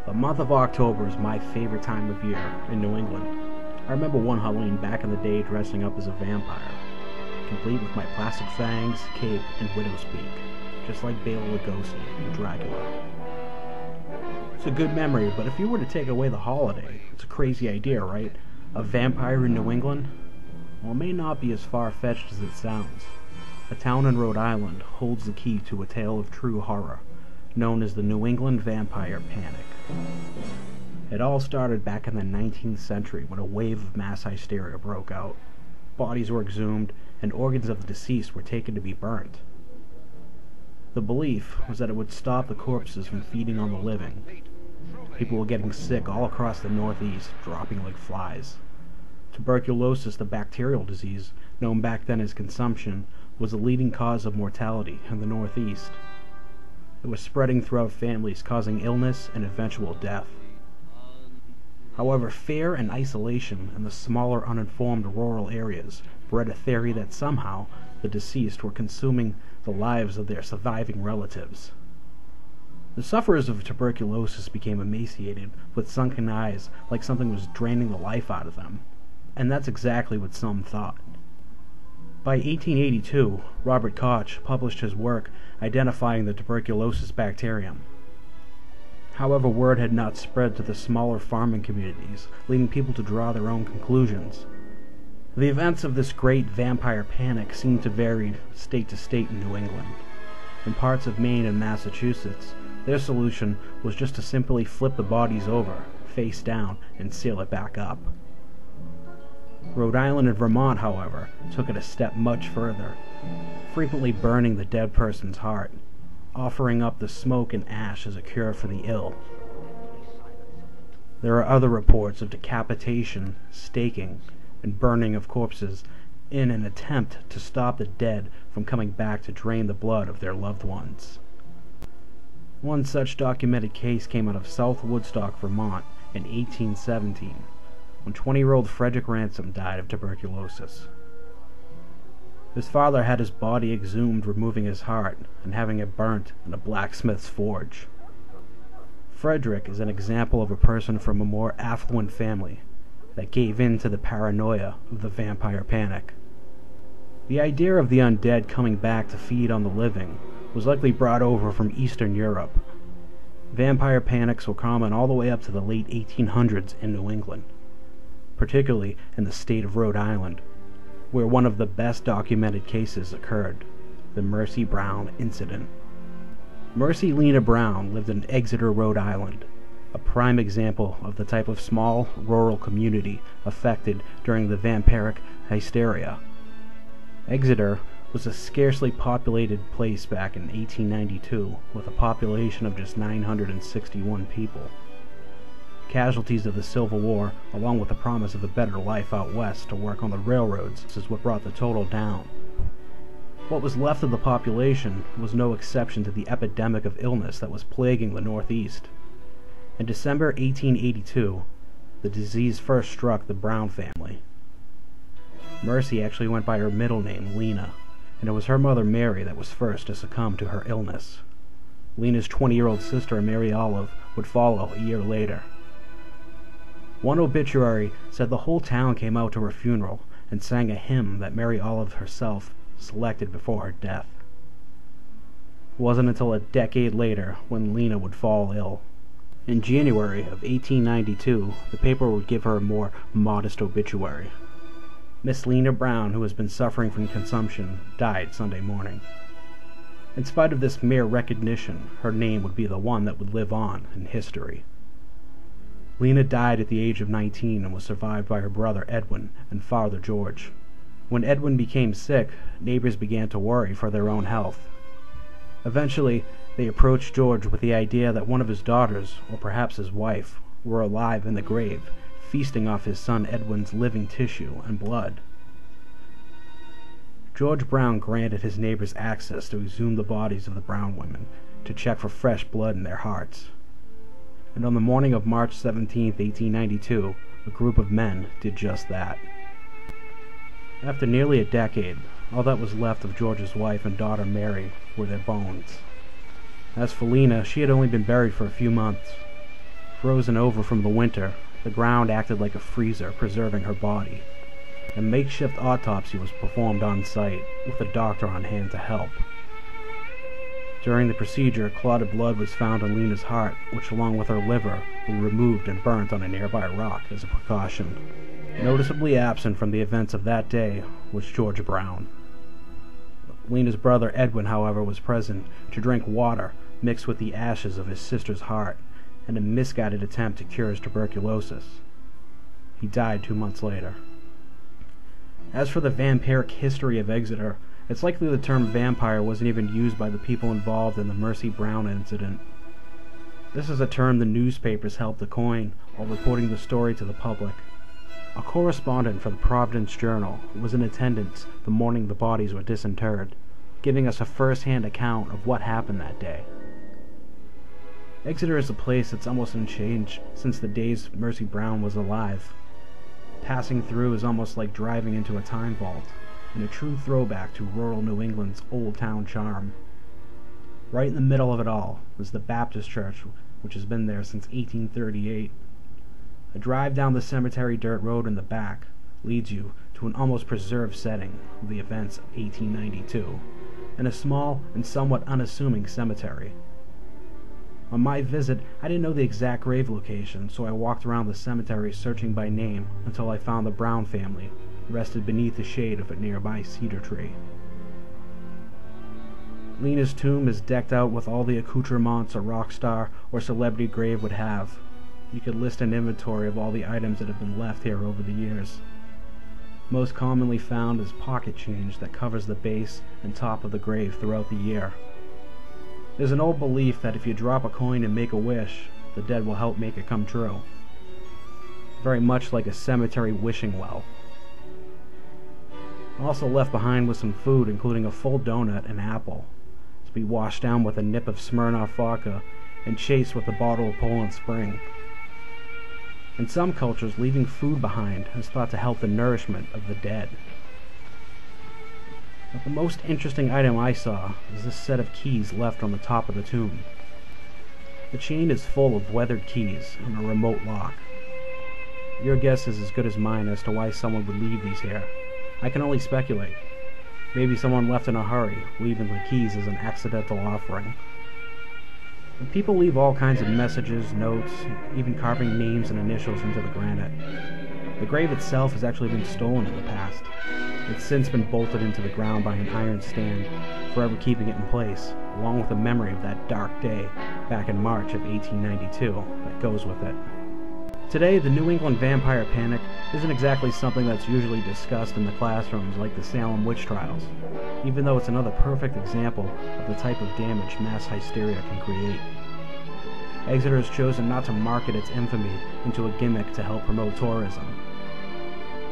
The month of October is my favorite time of year in New England. I remember one Halloween back in the day dressing up as a vampire, complete with my plastic fangs, cape, and widow's peak, just like Bela Lugosi in Dracula. It's a good memory, but if you were to take away the holiday, it's a crazy idea, right? A vampire in New England? Well, it may not be as far-fetched as it sounds. A town in Rhode Island holds the key to a tale of true horror, known as the New England Vampire Panic. It all started back in the 19th century when a wave of mass hysteria broke out. Bodies were exhumed, and organs of the deceased were taken to be burnt. The belief was that it would stop the corpses from feeding on the living. People were getting sick all across the Northeast, dropping like flies. Tuberculosis, the bacterial disease, known back then as consumption, was the leading cause of mortality in the Northeast. It was spreading throughout families, causing illness and eventual death. However, fear and isolation in the smaller, uninformed rural areas bred a theory that somehow the deceased were consuming the lives of their surviving relatives. The sufferers of tuberculosis became emaciated, with sunken eyes, like something was draining the life out of them. And that's exactly what some thought. By 1882, Robert Koch published his work identifying the tuberculosis bacterium. However, word had not spread to the smaller farming communities, leading people to draw their own conclusions. The events of this great vampire panic seemed to vary state to state in New England. In parts of Maine and Massachusetts, their solution was just to simply flip the bodies over, face down, and seal it back up. Rhode Island and Vermont, however, took it a step much further, frequently burning the dead person's heart, offering up the smoke and ash as a cure for the ill. There are other reports of decapitation, staking, and burning of corpses in an attempt to stop the dead from coming back to drain the blood of their loved ones. One such documented case came out of South Woodstock, Vermont in 1817, when 20-year-old Frederick Ransom died of tuberculosis. His father had his body exhumed, removing his heart and having it burnt in a blacksmith's forge. Frederick is an example of a person from a more affluent family that gave in to the paranoia of the vampire panic. The idea of the undead coming back to feed on the living was likely brought over from Eastern Europe. Vampire panics were common all the way up to the late 1800s in New England, particularly in the state of Rhode Island, where one of the best documented cases occurred, the Mercy Brown incident. Mercy Lena Brown lived in Exeter, Rhode Island, a prime example of the type of small, rural community affected during the vampiric hysteria. Exeter was a scarcely populated place back in 1892, with a population of just 961 people. Casualties of the Civil War, along with the promise of a better life out west to work on the railroads, is what brought the total down. What was left of the population was no exception to the epidemic of illness that was plaguing the Northeast. In December 1882, the disease first struck the Brown family. Mercy actually went by her middle name, Lena, and it was her mother, Mary, that was first to succumb to her illness. Lena's 20-year-old sister, Mary Olive, would follow a year later. One obituary said the whole town came out to her funeral and sang a hymn that Mary Olive herself selected before her death. It wasn't until a decade later when Lena would fall ill. In January of 1892, the paper would give her a more modest obituary. Miss Lena Brown, who has been suffering from consumption, died Sunday morning. In spite of this mere recognition, her name would be the one that would live on in history. Lena died at the age of 19 and was survived by her brother Edwin and father George. When Edwin became sick, neighbors began to worry for their own health. Eventually, they approached George with the idea that one of his daughters, or perhaps his wife, were alive in the grave, feasting off his son Edwin's living tissue and blood. George Brown granted his neighbors access to exhume the bodies of the Brown women to check for fresh blood in their hearts. And on the morning of March 17, 1892, a group of men did just that. After nearly a decade, all that was left of George's wife and daughter Mary were their bones. As for Lena, she had only been buried for a few months. Frozen over from the winter, the ground acted like a freezer, preserving her body. A makeshift autopsy was performed on site, with a doctor on hand to help. During the procedure, clotted blood was found in Lena's heart, which along with her liver were removed and burnt on a nearby rock as a precaution. Noticeably absent from the events of that day was George Brown. Lena's brother Edwin, however, was present to drink water mixed with the ashes of his sister's heart in a misguided attempt to cure his tuberculosis. He died 2 months later. As for the vampiric history of Exeter, it's likely the term vampire wasn't even used by the people involved in the Mercy Brown incident. This is a term the newspapers helped to coin while reporting the story to the public. A correspondent for the Providence Journal was in attendance the morning the bodies were disinterred, giving us a first-hand account of what happened that day. Exeter is a place that's almost unchanged since the days Mercy Brown was alive. Passing through is almost like driving into a time vault, and a true throwback to rural New England's old town charm. Right in the middle of it all is the Baptist church, which has been there since 1838. A drive down the cemetery dirt road in the back leads you to an almost preserved setting of the events of 1892, and a small and somewhat unassuming cemetery. On my visit, I didn't know the exact grave location, so I walked around the cemetery searching by name until I found the Brown family, rested beneath the shade of a nearby cedar tree. Lena's tomb is decked out with all the accoutrements a rock star or celebrity grave would have. You could list an inventory of all the items that have been left here over the years. Most commonly found is pocket change that covers the base and top of the grave throughout the year. There's an old belief that if you drop a coin and make a wish, the dead will help make it come true. Very much like a cemetery wishing well. Also left behind was some food, including a full donut and apple, to be washed down with a nip of Smirnoff vodka and chased with a bottle of Poland Spring. In some cultures, leaving food behind is thought to help the nourishment of the dead. But the most interesting item I saw is this set of keys left on the top of the tomb. The chain is full of weathered keys and a remote lock. Your guess is as good as mine as to why someone would leave these here. I can only speculate. Maybe someone left in a hurry, leaving the keys as an accidental offering. And people leave all kinds of messages, notes, even carving names and initials into the granite. The grave itself has actually been stolen in the past. It's since been bolted into the ground by an iron stand, forever keeping it in place, along with a memory of that dark day back in March of 1892 that goes with it. Today, the New England vampire panic isn't exactly something that's usually discussed in the classrooms like the Salem witch trials, even though it's another perfect example of the type of damage mass hysteria can create. Exeter has chosen not to market its infamy into a gimmick to help promote tourism.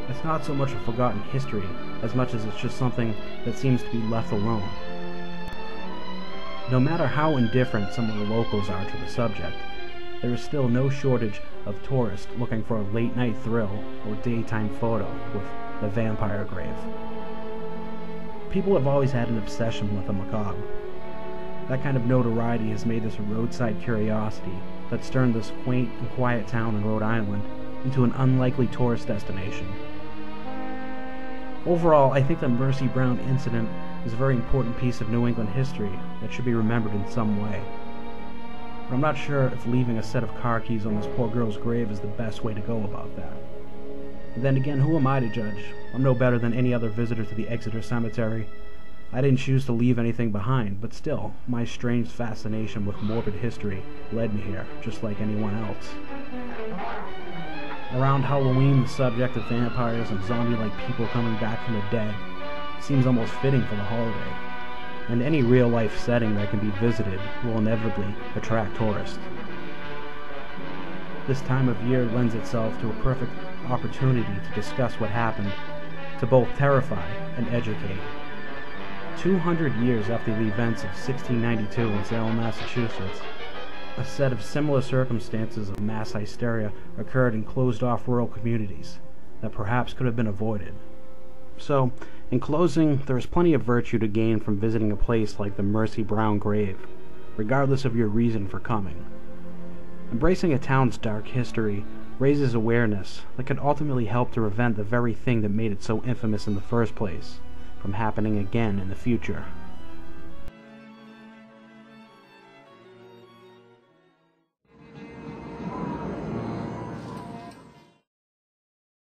It's not so much a forgotten history as much as it's just something that seems to be left alone. No matter how indifferent some of the locals are to the subject, there is still no shortage of tourists looking for a late-night thrill or daytime photo with the vampire grave. People have always had an obsession with the macabre. That kind of notoriety has made this a roadside curiosity that's turned this quaint and quiet town in Rhode Island into an unlikely tourist destination. Overall, I think the Mercy Brown incident is a very important piece of New England history that should be remembered in some way. But I'm not sure if leaving a set of car keys on this poor girl's grave is the best way to go about that. But then again, who am I to judge? I'm no better than any other visitor to the Exeter Cemetery. I didn't choose to leave anything behind, but still, my strange fascination with morbid history led me here, just like anyone else. Around Halloween, the subject of vampires and zombie-like people coming back from the dead seems almost fitting for the holiday, and any real-life setting that can be visited will inevitably attract tourists. This time of year lends itself to a perfect opportunity to discuss what happened, to both terrify and educate. 200 years after the events of 1692 in Salem, Massachusetts, a set of similar circumstances of mass hysteria occurred in closed-off rural communities that perhaps could have been avoided. So, in closing, there is plenty of virtue to gain from visiting a place like the Mercy Brown grave, regardless of your reason for coming. Embracing a town's dark history raises awareness that could ultimately help to prevent the very thing that made it so infamous in the first place from happening again in the future.